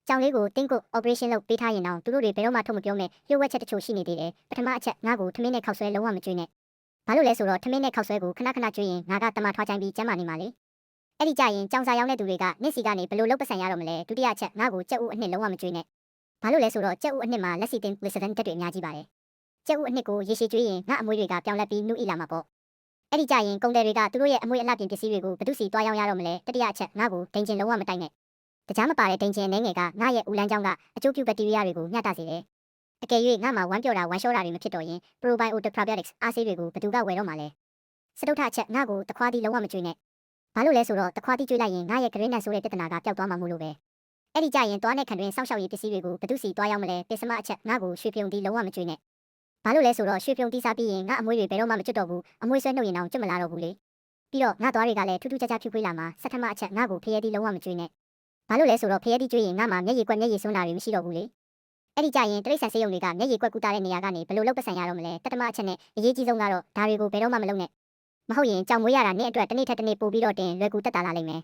ကြောင်လေးကိုတင်းကုတ် operation လုပ်ပေးထားရင်တော့သူတို့တွေဘယ်တော့မှထုတ်မပြောမဲ့လျှို့ဝှက်ချက်တချို့ရှိနေသေးတယ်ပထမအချက်ငါ့ကိုထမင်းနဲ့ခောက်ဆွဲလုံးဝမကြွေးနဲ့ဘာလို့လဲဆိုတော့ထမင်းနဲ့ခောက်ဆွဲကိုခဏခဏကြွေးရင်ငါကတမထွားချိုင်းပြီးကျမ်းမာနေမှာလေအဲ့ဒီကြရင်ကြောင်စာရောက်တဲ့သူတွေကနင့်စီကနေဘယ်လိုလုပ်ပတ်စံရတော့မလဲဒုတိယချက်ငါ့ကိုကြက်ဥအနှစ်လုံးဝမကြွေးနဲ့ဘာလို့လဲဆိုတော့ကြက်ဥအနှစ်မှာလက်စီတင်ဂလစ်စဒန်ဓာတ်တွေအများကြီးပါတယ်ကြက်ဥအနှစ်ကိုရေရှည်ကြွေးရင်ငါအမွေတွေကပြောင်းလဲပြီးနုဣလာမှာပေါ့အဲ့ဒီကြရင်ကုန်တယ်တွေကသူတို့ရဲ့အမွေအလှပြင်ပစ္စည်းတွေကိုဘယ်သူစီတွားရောင်းရတော့မလဲတတိယချက်ငါ့ကိုဒိန်ကျင်လုံးဝမတိုက်နဲ့တရားမပါတဲ့ဒိန်ကျင်အနေငယ်ကငါရဲ့ဦးလန်းကြောင်းကအကျိုးပြုဘက်တီးရီးယားတွေကိုမျှတစေတယ်အကယ်၍ငါမှာဝမ်းပြော့တာဝမ်းလျှောတာတွေမဖြစ်တော့ရင် probiotic probiotics အားဆေးတွေကိုဘယ်သူကဝယ်တော့မှာလဲစတုထအချက်ငါ့ကိုတခွားတီးလုံးဝမကြွေးနဲ့ဘာလို့လဲဆိုတော့တခွားတီးကြွေးလိုက်ရင်ငါရဲ့ဂရင်းနဲ့ဆိုတဲ့ပြဿနာကပျောက်သွားမှာမို့လို့ပဲအဲ့ဒီကြရင်သွားနဲ့ခံတွင်စောင့်ရှောက်ရေးပစ္စည်းတွေကိုဘယ်သူစီတွားရောက်မလဲပစ္စမအချက်ငါ့ကိုရွှေပြုံတီးလုံးဝမကြွေးနဲ့ဘာလို့လဲဆိုတော့ရွှေပြုံတီးစားပြီးရင်ငါအမွေတွေဘယ်တော့မှမကျွတ်တော့ဘူးအမွေဆွဲနှုတ်ရင်တော့ကျွတ်မလာတော့ဘူးလေပြီးတော့ငါသွားတွေကလည်းထူးထူးခြားခြားဖြူခွေးလာမှာစက်ထမအချက်ငါ့ကိုဖျဲတီးလုံးဝမကြွေးနဲ့ဘာလို့လဲဆိုတော့ဖျဲတီးကြွေးရင်ငါမှာမျက်ရည်ကွက်မျက်ရည်စွန်းတာတွေမရှိတော့ဘူးလေအဲ့ဒီကြရင်တရိတ်ဆန်စေးရုံတွေကမျက်ရည်ကွက်ကူတာတဲ့နေရာကနေဘယ်လိုလုပ်ပတ်စံရတော့မလဲတတမအချက်နဲ့အရေးကြီးဆုံးကတော့ဒါတွေကိုဘယ်တော့မှမလုပ်နဲ့မဟုတ်ရင်ကြောင်မွေးရတာနေ့အတွက်တစ်နေ့ထက်တစ်နေ့ပို့ပြီးတော့တင်လွယ်ကူတက်တာလာလိမ့်မယ်